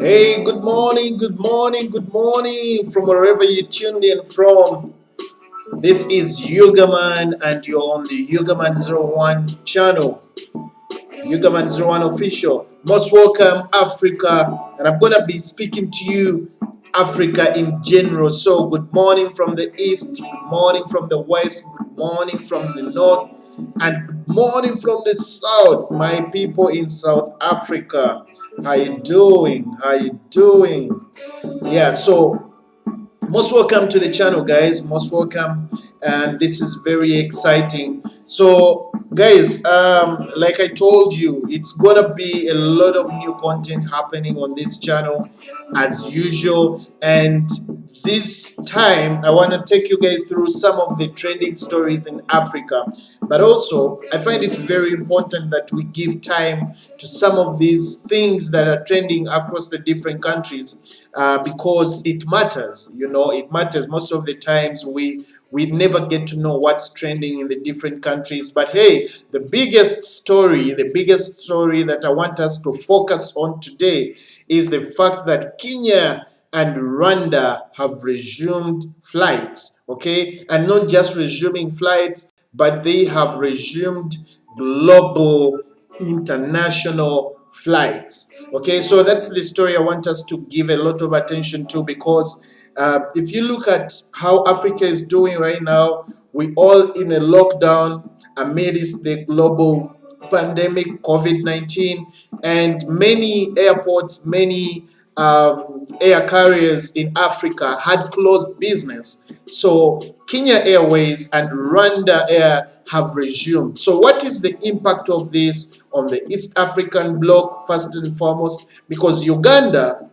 Hey, good morning, good morning, good morning from wherever you tuned in from. This is Ugaman, and you're on the Ugaman 01 channel, Ugaman 01 official. Most welcome, Africa, and I'm gonna be speaking to you, Africa in general. So, good morning from the east, good morning from the west, good morning from the north, and good morning from the south, my people in South Africa. How you doing? How you doing? Yeah, so most welcome to the channel, guys. Most welcome, and this is very exciting. So guys, like I told you, it's gonna be a lot of new content happening on this channel as usual, and this time I want to take you guys through some of the trending stories in Africa, but also I find it very important that we give time to some of these things that are trending across the different countries, because it matters. It matters. Most of the times we never get to know what's trending in the different countries. But hey, the biggest story that I want us to focus on today is the fact that Kenya and Rwanda have resumed flights, okay? And not just resuming flights, but they have resumed global international flights. Okay, so that's the story I want us to give a lot of attention to, because if you look at how Africa is doing right now, we all in a lockdown amidst the global pandemic COVID-19, and many airports, many air carriers in Africa had closed business. So Kenya Airways and Rwanda Air have resumed. So what is the impact of this on the East African bloc, first and foremost? Because Uganda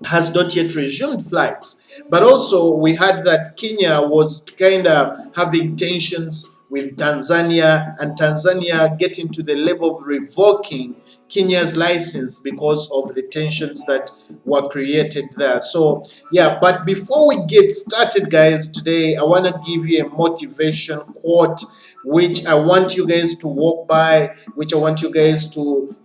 has not yet resumed flights, but also we heard that Kenya was kind of having tensions with Tanzania, and Tanzania getting to the level of revoking Kenya's license because of the tensions that were created there. So yeah, but before we get started, guys, today I want to give you a motivation quote which I want you guys to walk by, which I want you guys to,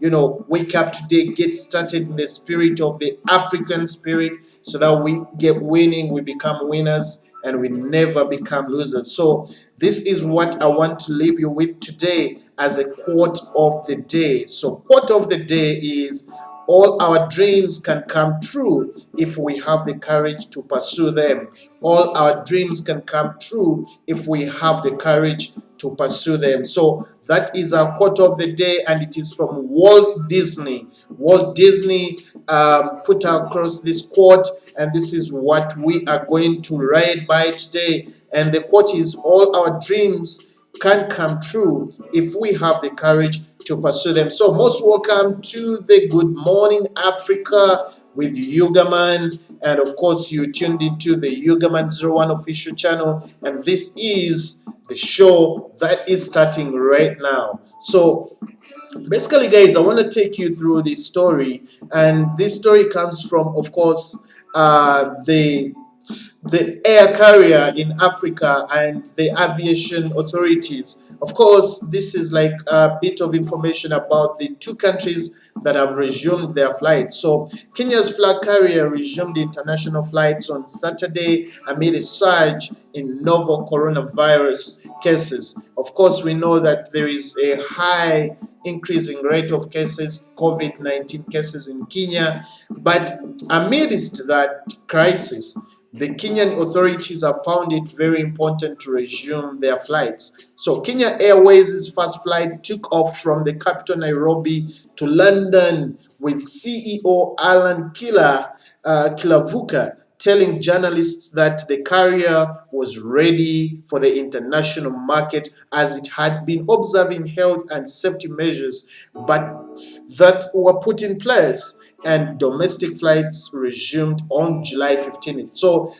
wake up today, get started in the spirit of the African spirit, so that we get winning, we become winners, and we never become losers. So this is what I want to leave you with today as a quote of the day. So quote of the day is, all our dreams can come true if we have the courage to pursue them. All our dreams can come true if we have the courage to pursue them. So that is our quote of the day, and it is from Walt Disney. Walt Disney put across this quote, and this is what we are going to ride by today. And the quote is, all our dreams can come true if we have the courage to pursue them. So most welcome to the Good Morning Africa with Ugaman, and of course you tuned into the Ugaman 01 official channel, and this is the show that is starting right now. So basically, guys, I want to take you through this story, and this story comes from, of course, the air carrier in Africa and the aviation authorities. Of course, this is like a bit of information about the two countries that have resumed their flights. So Kenya's flag carrier resumed international flights on Saturday amid a surge in novel coronavirus cases. Of course, we know that there is a high increasing rate of cases, COVID-19 cases in Kenya, but amidst that crisis, the Kenyan authorities have found it very important to resume their flights. So Kenya Airways' first flight took off from the capital Nairobi to London, with CEO Alan Kilavuka telling journalists that the carrier was ready for the international market, as it had been observing health and safety measures but that were put in place, and domestic flights resumed on July 15th. So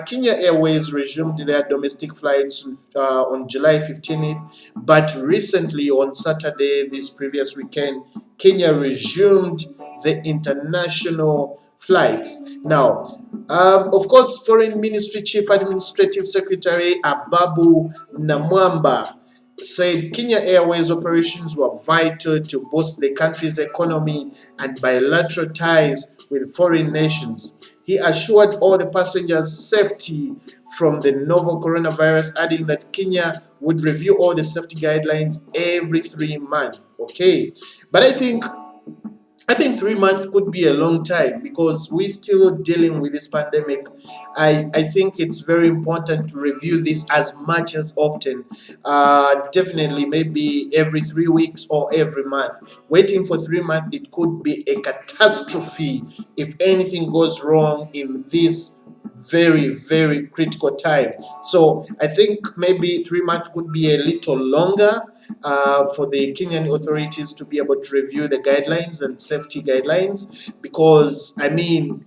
Kenya Airways resumed their domestic flights on July 15th, but recently on Saturday, this previous weekend, Kenya resumed the international flights. Now, of course, Foreign Ministry Chief Administrative Secretary Ababu Namwamba said Kenya Airways operations were vital to boost the country's economy and bilateral ties with foreign nations. He assured all the passengers safety from the novel coronavirus, adding that Kenya would review all the safety guidelines every 3 months. Okay, but I think 3 months could be a long time because we're still dealing with this pandemic. I think it's very important to review this as much as often. Definitely, maybe every 3 weeks or every month. Waiting for 3 months, it could be a catastrophe if anything goes wrong in this very, very critical time. So I think maybe 3 months could be a little longer for the Kenyan authorities to be able to review the guidelines and safety guidelines, because I mean,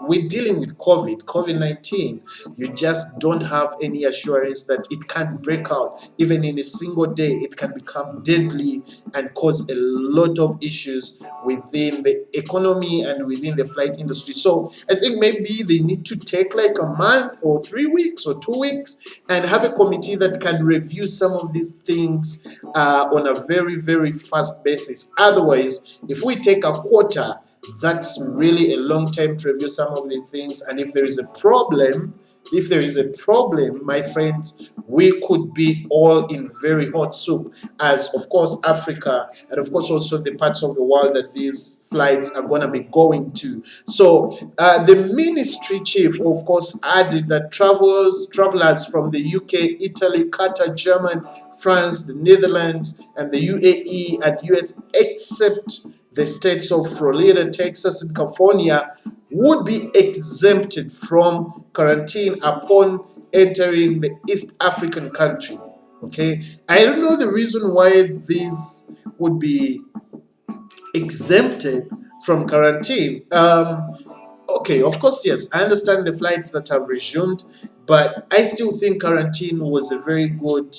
we're dealing with COVID-19. You just don't have any assurance that it can break out. Even in a single day, it can become deadly and cause a lot of issues within the economy and within the flight industry. So I think maybe they need to take like a month or 3 weeks or 2 weeks and have a committee that can review some of these things on a very, very fast basis. Otherwise, if we take a quarter, that's really a long time to review some of these things. And if there is a problem, my friends, we could be all in very hot soup, as of course Africa and of course also the parts of the world that these flights are going to be going to. So the ministry chief, of course, added that travelers from the UK, Italy, Qatar, Germany, France, the Netherlands, and the UAE and US, except the states of Florida, Texas, and California, would be exempted from quarantine upon entering the East African country. Okay, I don't know the reason why this would be exempted from quarantine. Okay, of course, yes, I understand the flights that have resumed, but I still think quarantine was a very good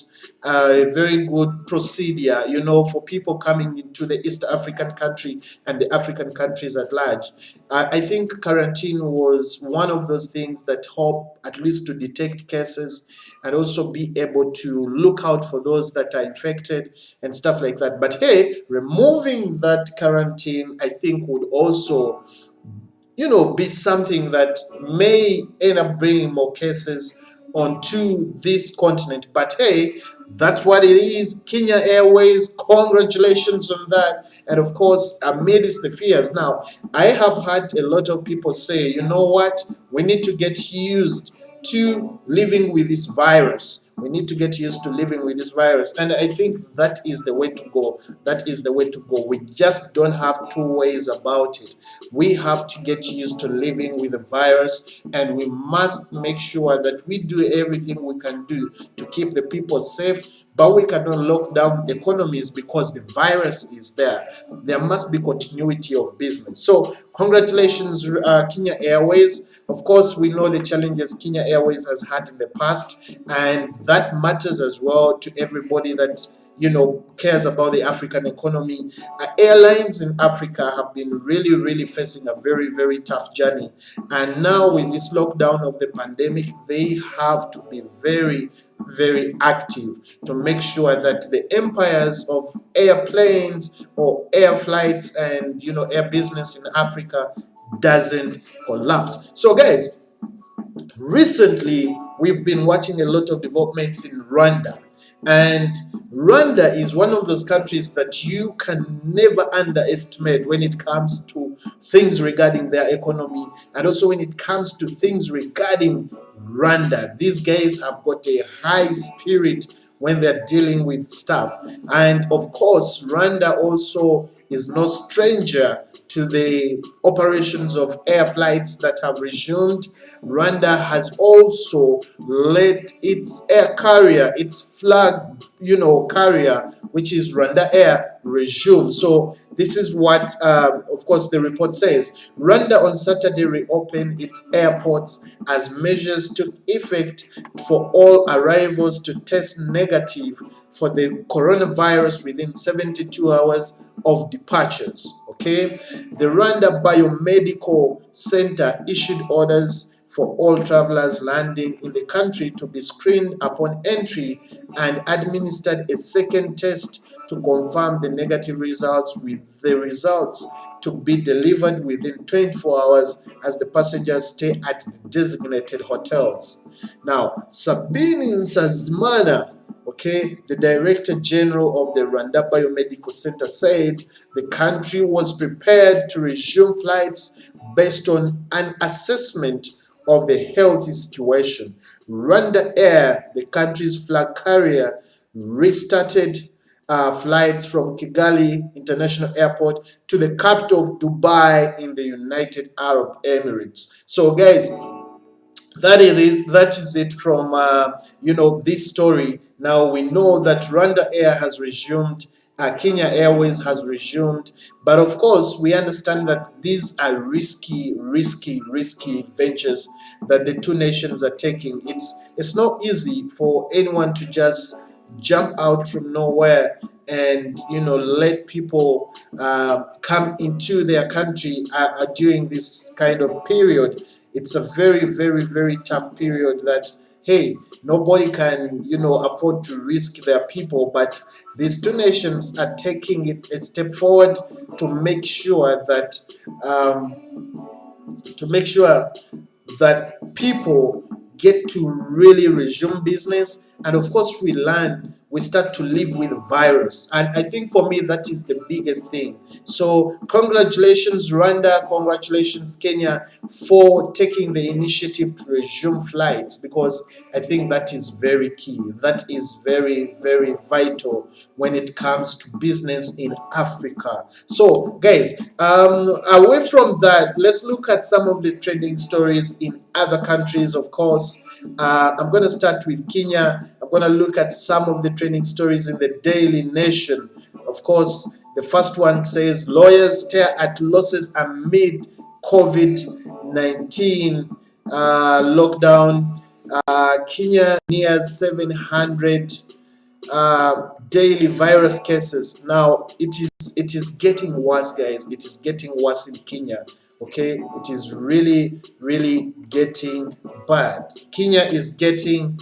procedure, for people coming into the East African country and the African countries at large. I think quarantine was one of those things that help at least to detect cases and also be able to look out for those that are infected and stuff like that. But hey, removing that quarantine, I think, would also be something that may end up bringing more cases onto this continent. But hey, that's what it is. Kenya Airways, congratulations on that. And of course, amidst the fears. Now, I have had a lot of people say, you know what, we need to get used to living with this virus. We need to get used to living with this virus. And I think that is the way to go. That is the way to go. We just don't have two ways about it. We have to get used to living with the virus, and we must make sure that we do everything we can do to keep the people safe. But we cannot lock down economies because the virus is there. There must be continuity of business. So congratulations, Kenya Airways. Of course, we know the challenges Kenya Airways has had in the past, and that matters as well to everybody that cares about the African economy. Airlines in Africa have been really, really facing a very, very tough journey, and now with this lockdown of the pandemic, they have to be very, very active to make sure that the empires of airplanes or air flights and air business in Africa doesn't collapse. So guys, recently we've been watching a lot of developments in Rwanda, and Rwanda is one of those countries that you can never underestimate when it comes to things regarding their economy, and also when it comes to things regarding Rwanda. These guys have got a high spirit when they're dealing with stuff. And of course, Rwanda also is no stranger to the operations of air flights that have resumed. Rwanda has also let its air carrier, its flag, carrier, which is Rwanda Air, resume. So this is what, of course, the report says. Rwanda on Saturday reopened its airports as measures took effect for all arrivals to test negative for the coronavirus within 72 hours of departures. Okay, the Rwanda Biomedical Center issued orders for all travelers landing in the country to be screened upon entry and administered a second test to confirm the negative results, with the results to be delivered within 24 hours as the passengers stay at the designated hotels. Now, Sabine Nsanzimana, the Director General of the Rwanda Biomedical Center, said the country was prepared to resume flights based on an assessment of the health situation. Rwanda Air, the country's flag carrier, restarted flights from Kigali International Airport to the capital of Dubai in the United Arab Emirates. So, guys, that is it from this story. Now we know that Rwanda Air has resumed, Kenya Airways has resumed, but of course we understand that these are risky ventures that the two nations are taking. It's not easy for anyone to just jump out from nowhere and let people come into their country during this kind of period. It's a very tough period that, hey, nobody can afford to risk their people, but these two nations are taking it a step forward to make sure that people get to really resume business, and of course we start to live with the virus. And I think for me that is the biggest thing. So congratulations Rwanda, congratulations Kenya for taking the initiative to resume flights, because I think that is very key. That is very vital when it comes to business in Africa. So guys, away from that, let's look at some of the trending stories in other countries. Of course, I'm going to start with Kenya. I'm going to look at some of the trending stories in the Daily Nation. Of course, the first one says lawyers stare at losses amid COVID-19 lockdown. Kenya nears 700 daily virus cases. Now it is getting worse, guys. It is getting worse in Kenya. It is really getting bad. Kenya is getting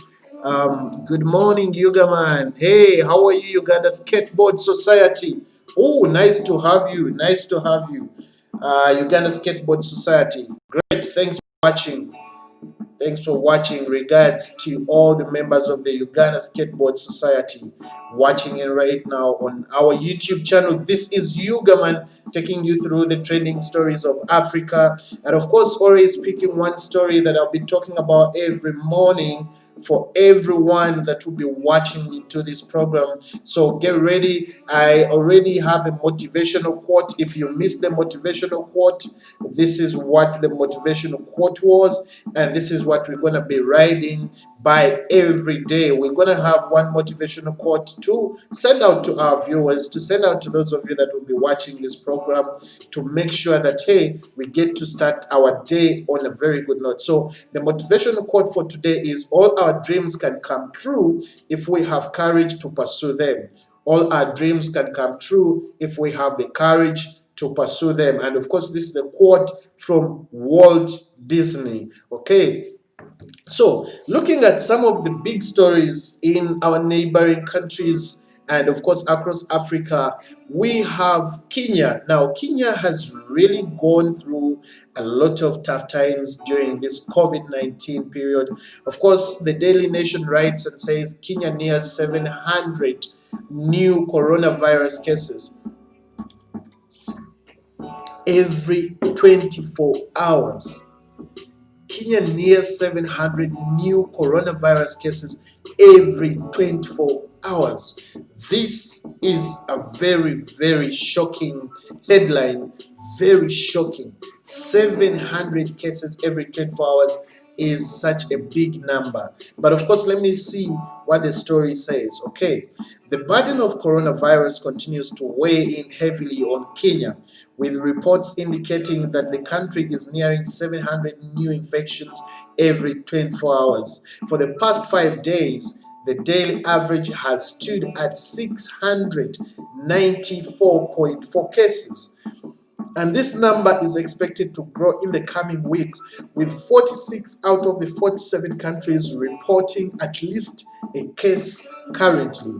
good morning, Ugaman. Hey, how are you, Uganda Skateboard Society? Oh, nice to have you. Uganda Skateboard Society. Great. Thanks for watching. Thanks for watching. Regards to all the members of the Uganda Skateboard Society watching it right now on our YouTube channel. This is Ugaman taking you through the trending stories of Africa. And of course, always picking one story that I'll be talking about every morning for everyone that will be watching into this program. So get ready. I already have a motivational quote. If you missed the motivational quote, this is what the motivational quote was, and this is what we're going to be riding by every day. We're going to have one motivational quote to send out to our viewers, to send out to those of you that will be watching this program, to make sure that, hey, we get to start our day on a very good note. So the motivational quote for today is, all our dreams can come true if we have courage to pursue them. All our dreams can come true if we have the courage to pursue them. And of course, this is a quote from Walt Disney. So looking at some of the big stories in our neighboring countries and of course across Africa, we have Kenya. Now Kenya has really gone through a lot of tough times during this COVID-19 period. Of course, the Daily Nation writes and says Kenya nears 700 new coronavirus cases every 24 hours. Kenya nears 700 new coronavirus cases every 24 hours. This is a very shocking headline. Very shocking. 700 cases every 24 hours is such a big number. But of course, let me see what the story says. The burden of coronavirus continues to weigh in heavily on Kenya, with reports indicating that the country is nearing 700 new infections every 24 hours. For the past 5 days, the daily average has stood at 694.4 cases. And this number is expected to grow in the coming weeks, with 46 out of the 47 countries reporting at least a case currently.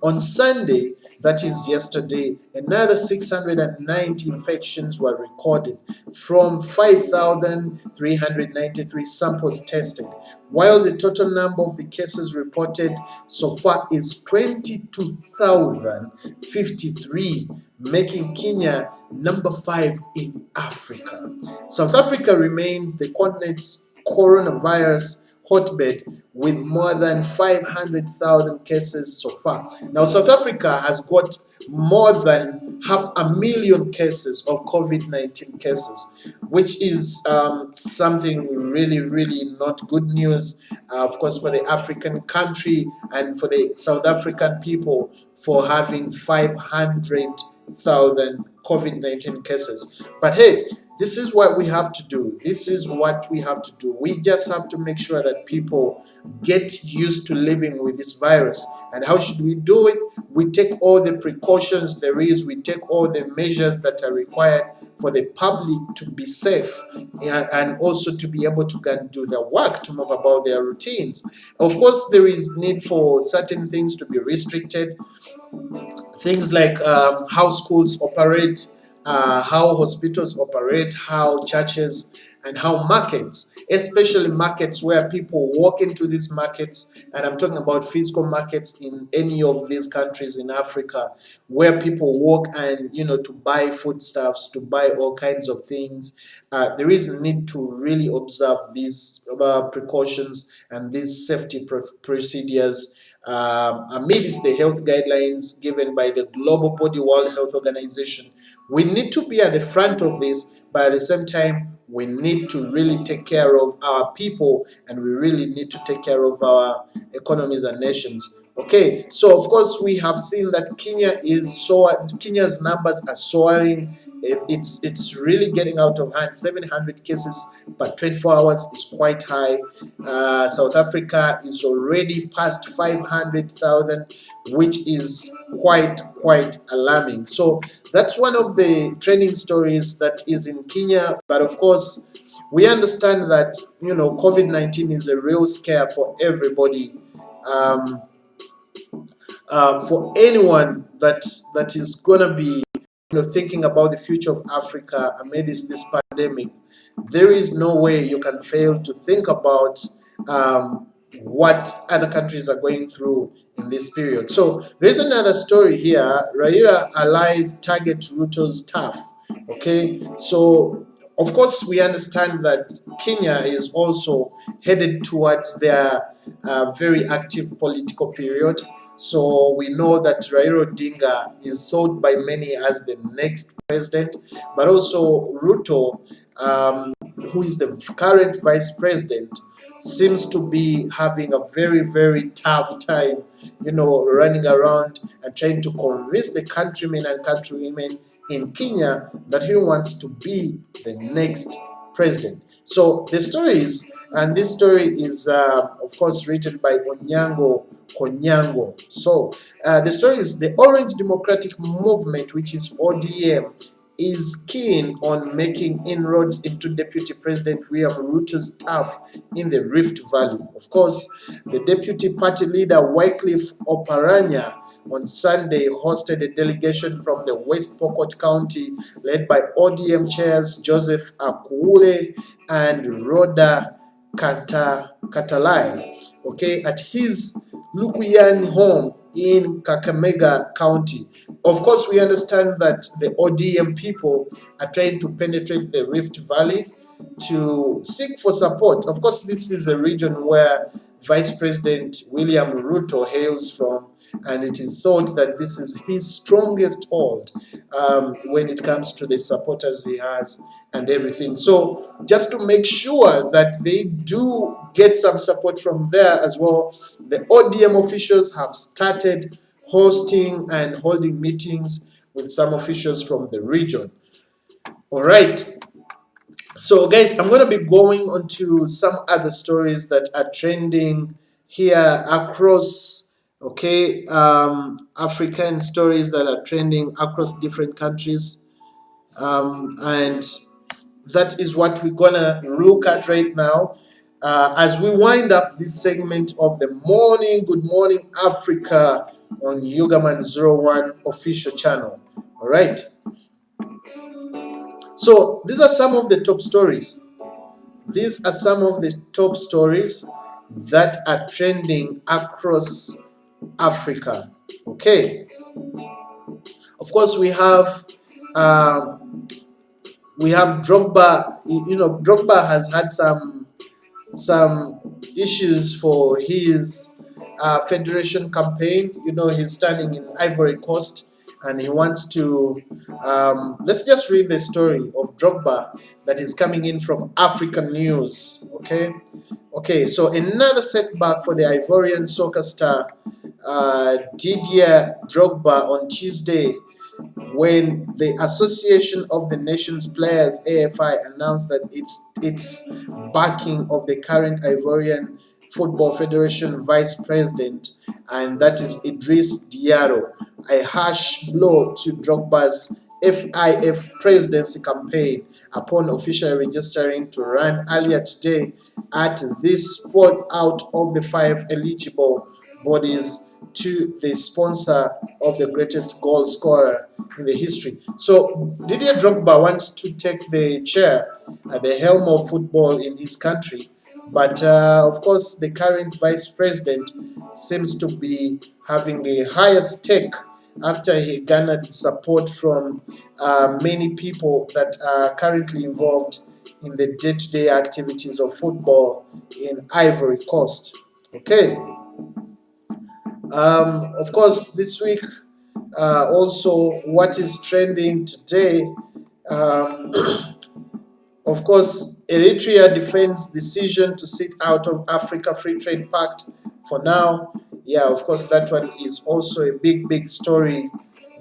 On Sunday, that is yesterday, another 690 infections were recorded from 5,393 samples tested, while the total number of the cases reported so far is 22,053, making Kenya number 5 in Africa. South Africa remains the continent's coronavirus hotbed with more than 500,000 cases so far. Now, South Africa has got more than 500,000 cases of COVID-19 cases, which is something really, really not good news, of course, for the African country and for the South African people for having 500,000 COVID-19 cases. But hey, this is what we have to do. This is what we have to do. We just have to make sure that people get used to living with this virus. And how should we do it? We take all the precautions there is. We take all the measures that are required for the public to be safe and also to be able to go and do their work, to move about their routines. Of course, there is need for certain things to be restricted. Things like how schools operate, how hospitals operate, how churches, and how markets, especially markets where people walk into these markets, and I'm talking about physical markets in any of these countries in Africa, where people walk and, to buy foodstuffs, to buy all kinds of things. There is a need to really observe these precautions and these safety procedures amidst the health guidelines given by the global body World Health Organization. We need to be at the front of this, but at the same time, we need to really take care of our people, and we really need to take care of our economies and nations. Okay, so of course we have seen that Kenya's numbers are soaring. It's really getting out of hand. 700 cases per 24 hours is quite high. South Africa is already past 500,000, which is quite alarming. So that's one of the trending stories that is in Kenya. But of course, we understand that COVID-19 is a real scare for everybody. For anyone that is gonna be thinking about the future of Africa amidst this pandemic, there is no way you can fail to think about what other countries are going through in this period. So there's another story here. Raila allies target Ruto's turf. Okay, so of course we understand that Kenya is also headed towards their very active political period. So we know that Raila Odinga is thought by many as the next president, but also Ruto, who is the current vice president, seems to be having a very tough time, running around and trying to convince the countrymen and countrywomen in Kenya that he wants to be the next president. So the story is, and this story is of course written by Onyango Konyango. So the story is the Orange Democratic Movement, which is ODM, is keen on making inroads into Deputy President William Ruto's turf in the Rift Valley. Of course, the Deputy Party leader Wycliffe Oparanya on Sunday hosted a delegation from the West Pokot County led by ODM chairs Joseph Akuule and Rhoda Katalai, at his Lukuyan home in Kakamega County. Of course, we understand that the ODM people are trying to penetrate the Rift Valley to seek for support. Of course, this is a region where Vice President William Ruto hails from, and it is thought that this is his strongest hold when it comes to the supporters he has and everything. So just to make sure that they do get some support from there as well, the ODM officials have started hosting and holding meetings with some officials from the region. All right. So guys, I'm going to be going on to some other stories that are trending here across, African stories that are trending across different countries. And that is what we're gonna look at right now as we wind up this segment of the morning. Good morning, Africa, on Ugaman 01 official channel. All right. So these are some of the top stories. These are some of the top stories that are trending across Africa. Okay. Of course, we have Drogba. You know, Drogba has had some issues for his federation campaign. You know, he's standing in Ivory Coast and he wants to. Let's just read the story of Drogba that is coming in from African News. Okay, so another setback for the Ivorian soccer star Didier Drogba on Tuesday when the Association of the Nations Players AFI announced that its backing of the current Ivorian Football Federation vice president, and that is Idriss Diallo, a harsh blow to Drogba's FIF presidency campaign upon officially registering to run earlier today at this fourth out of the 5 eligible bodies to the sponsor of the greatest goal scorer in the history. So Didier Drogba wants to take the chair at the helm of football in his country, but of course the current vice president seems to be having a higher stake after he garnered support from many people that are currently involved in the day-to-day activities of football in Ivory Coast. Okay. Of course, this week, also what is trending today, um, of course, Eritrea defends decision to sit out of Africa Free Trade Pact for now. Yeah, of course, that one is also a big story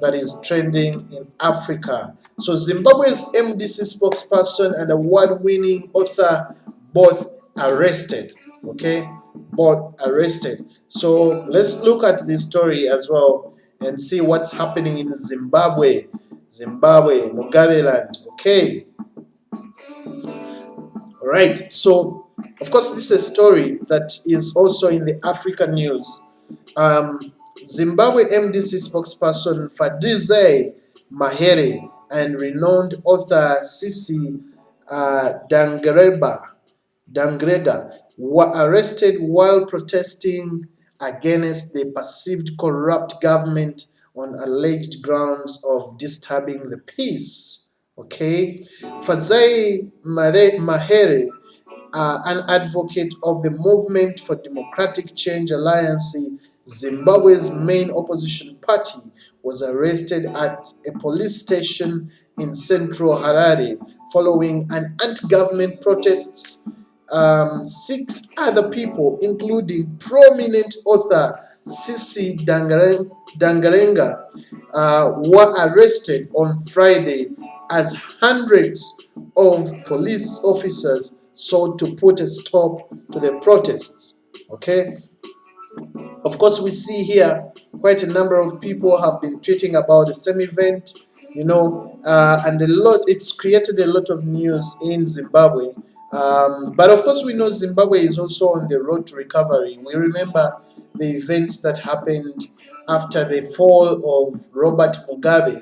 that is trending in Africa. So Zimbabwe's MDC spokesperson and award-winning author both arrested. Okay, both arrested. So let's look at this story as well and see what's happening in Zimbabwe. Zimbabwe, Mugabe land. Okay. All right. So, of course, this is a story that is also in the African news. Zimbabwe MDC spokesperson Fadize Mahere and renowned author Sisi Dangrega were arrested while protesting against the perceived corrupt government on alleged grounds of disturbing the peace. Okay, Fadzayi Mahere, an advocate of the Movement for Democratic Change Alliance, Zimbabwe's main opposition party, was arrested at a police station in central Harare following an anti-government protests. 6 other people, including prominent author Sisi Dangarenga, were arrested on Friday as hundreds of police officers sought to put a stop to the protests. Okay. Of course, we see here quite a number of people have been tweeting about the same event, you know, and it's created a lot of news in Zimbabwe. But of course, we know Zimbabwe is also on the road to recovery. We remember the events that happened after the fall of Robert Mugabe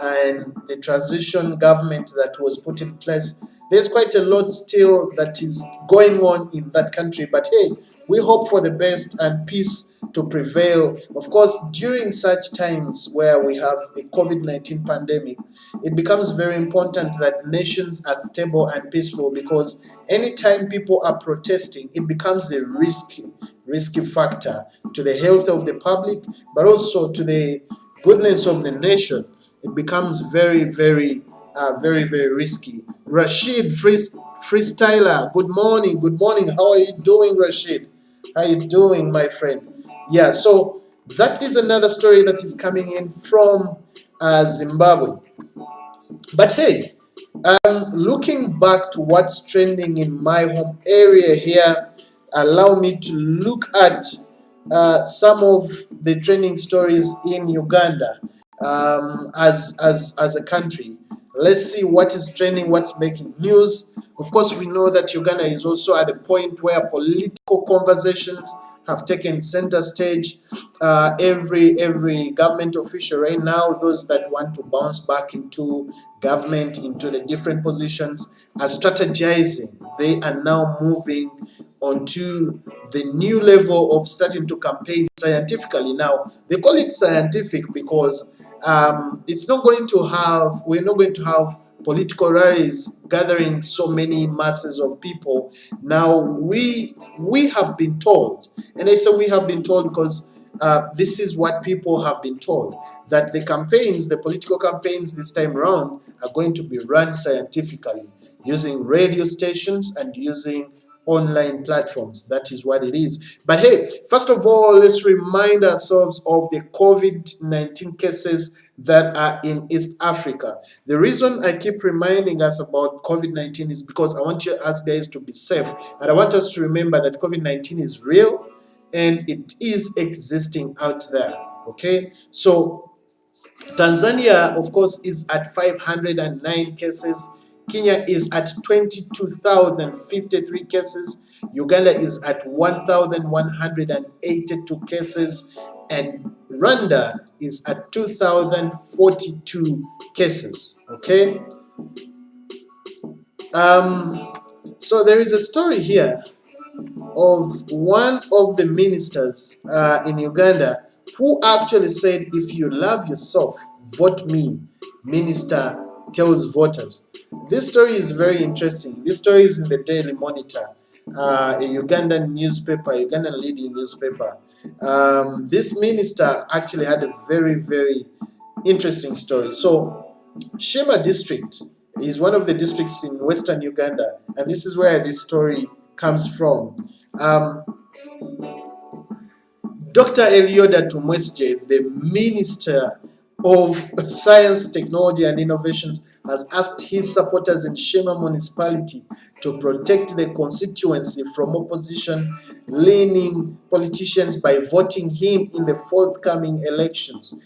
and the transition government that was put in place. There's quite a lot still that is going on in that country, but hey, we hope for the best and peace to prevail. Of course, during such times where we have a COVID-19 pandemic, it becomes very important that nations are stable and peaceful, because anytime people are protesting, it becomes a risky factor to the health of the public, but also to the goodness of the nation. It becomes very risky. Rashid Freestyler, good morning. How are you doing, Rashid? How are you doing, my friend? Yeah, so that is another story that is coming in from Zimbabwe. But hey, looking back to what's trending in my home area here, allow me to look at some of the trending stories in Uganda as a country. Let's see what is trending, what's making news. Of course, we know that Uganda is also at the point where political conversations have taken center stage. Every government official right now, those that want to bounce back into government, into the different positions, are strategizing. They are now moving onto the new level of starting to campaign scientifically. Now they call it scientific because it's not going to have we're not going to have political rallies gathering so many masses of people. Now we have been told, and I say we have been told because this is what people have been told, that the campaigns, the political campaigns this time around, are going to be run scientifically using radio stations and using online platforms. That is what it is. But hey, first of all, let's remind ourselves of the COVID-19 cases that are in East Africa. The reason I keep reminding us about COVID-19 is because I want you us guys to be safe, and I want us to remember that COVID-19 is real and it is existing out there. Okay, so Tanzania, of course, is at 509 cases. Kenya is at 22,053 cases. Uganda is at 1,182 cases. And Rwanda is at 2,042 cases. Okay? So there is a story here of one of the ministers in Uganda who actually said, if you love yourself, vote me, minister tells voters. This story is very interesting. This story is in the Daily Monitor, a Ugandan newspaper, Ugandan leading newspaper. This minister actually had a very, very interesting story. So Shema district is one of the districts in western Uganda, and this is where this story comes from. Dr. Elioda Tumwesje, the Minister of Science, Technology and Innovations, has asked his supporters in Shema municipality to protect the constituency from opposition-leaning politicians by voting him in the forthcoming elections.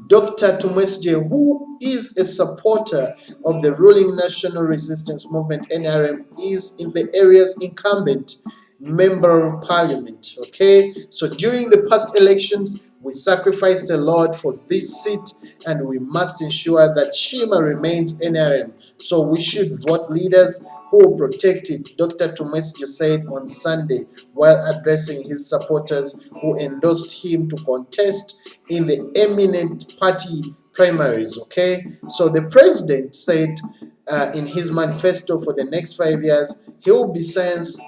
Dr. Tumwesje, who is a supporter of the ruling National Resistance Movement NRM, is in the area's incumbent member of parliament. Okay, so during the past elections we sacrificed a lot for this seat, and we must ensure that Shema remains NRM, so we should vote leaders who will protect it, Dr. Tumwesje said on Sunday while addressing his supporters who endorsed him to contest in the eminent party primaries. Okay, so the president said in his manifesto for the next 5 years he will be science-based,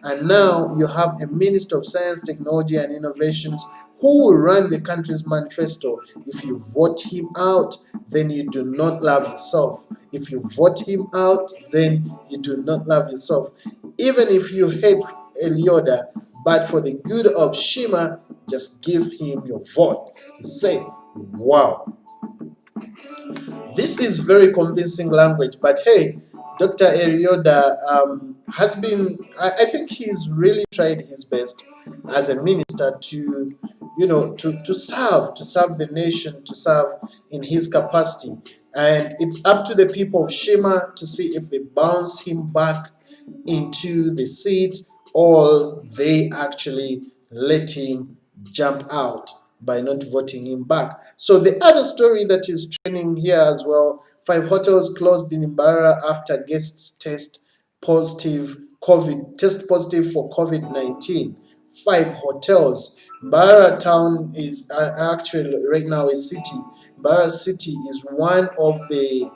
and now you have a Minister of Science, Technology and Innovations who will run the country's manifesto. If you vote him out, then you do not love yourself. If you vote him out, then you do not love yourself. Even if you hate Elioda, but for the good of Shema, just give him your vote. He said, wow. This is very convincing language, but hey, Dr. Elioda has been, I think he's really tried his best as a minister to, to serve the nation, to serve in his capacity. And it's up to the people of Shema to see if they bounce him back into the seat or they actually let him jump out by not voting him back. So the other story that is trending here as well, 5 hotels closed in Mbara after guests test positive for COVID-19. 5 hotels. Mbara town is actually right now a city. Mbara city is one of the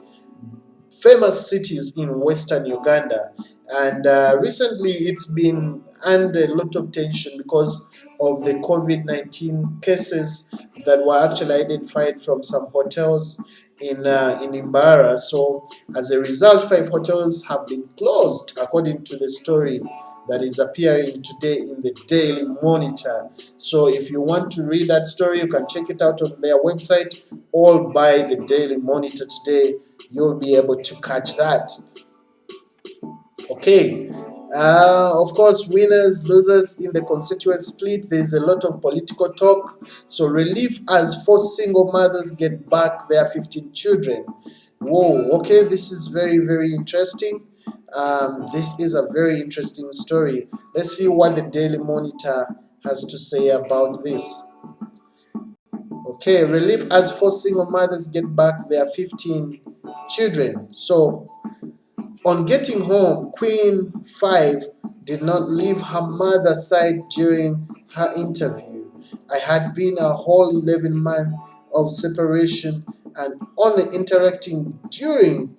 famous cities in western Uganda, and recently it's been under a lot of tension because of the COVID-19 cases that were actually identified from some hotels in Mbara. So as a result, 5 hotels have been closed according to the story that is appearing today in the Daily Monitor. So if you want to read that story, you can check it out on their website or buy the Daily Monitor today. You'll be able to catch that. Okay, of course, winners, losers in the constituent split. There's a lot of political talk. So relief as 4 single mothers get back their 15 children. Whoa, okay, this is very, very interesting. This is a very interesting story. Let's see what the Daily Monitor has to say about this. Okay, relief as 4 single mothers get back their 15 children. So, on getting home, Queen 5 did not leave her mother's side during her interview. I had been a whole 11 months of separation and only interacting during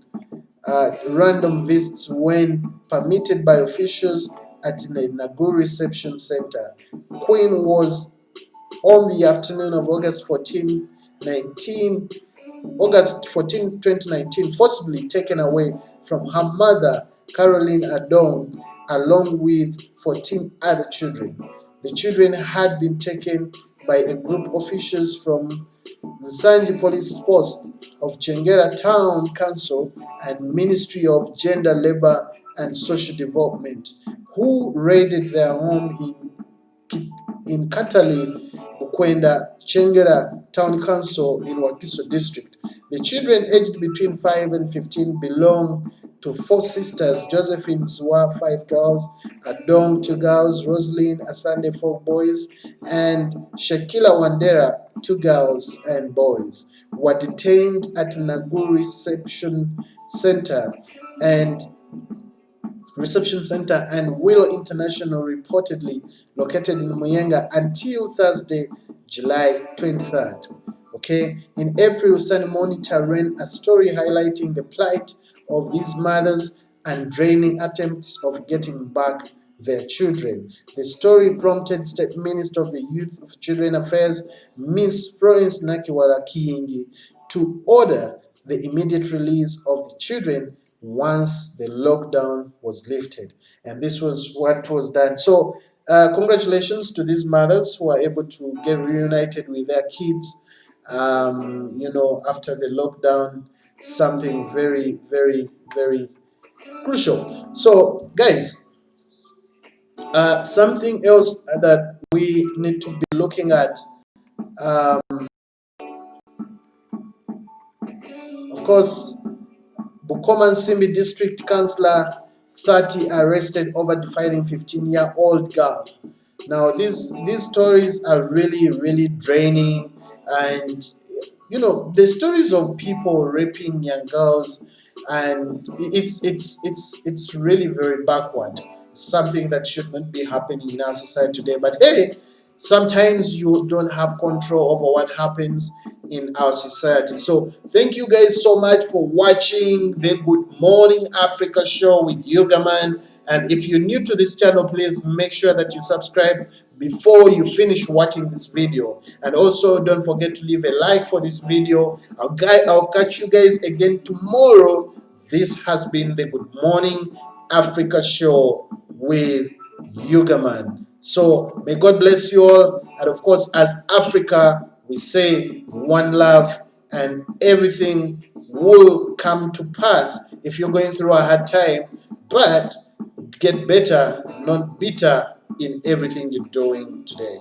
random visits when permitted by officials at the Nagu Reception Center. Queen was on the afternoon of August 14, 2019, forcibly taken away from her mother, Caroline Adong, along with 14 other children. The children had been taken by a group of officials from Nsanji Police Post of Chengera Town Council and Ministry of Gender, Labor and Social Development, who raided their home in Katali, Bukwenda, Chengera Town Council in Wakiso District. The children aged between 5 and 15 belong to 4 sisters: Josephine Zwa, 5 girls; Adong, 2 girls; Rosaline Asande, 4 boys; and Shakila Wandera, 2 girls and boys, were detained at Nagu Reception Center and Willow International, reportedly located in Muyenga, until Thursday, July 23rd. Okay, in April, Sun Monitor ran a story highlighting the plight of these mothers and draining attempts of getting back their children. The story prompted State Minister of the Youth of Children Affairs, Miss Florence Nakiwala Kiyingi, to order the immediate release of the children once the lockdown was lifted. And this was what was done. So congratulations to these mothers who are able to get reunited with their kids, after the lockdown. Something very, very, very crucial. So guys, something else that we need to be looking at, of course, Bukoman Simbi District Councillor 30 arrested over defiling 15-year-old girl. Now, these stories are really, really draining, and the stories of people raping young girls, and it's really very backward. Something that should not be happening in our society today. But hey, sometimes you don't have control over what happens in our society. So thank you guys so much for watching the Good Morning Africa show with Ugaman. And if you're new to this channel, please make sure that you subscribe before you finish watching this video. And also don't forget to leave a like for this video. I'll catch you guys again tomorrow. This has been the Good Morning Africa show with Ugaman. So may God bless you all. And of course, as Africa, we say one love, and everything will come to pass if you're going through a hard time. But get better, not bitter, in everything you're doing today.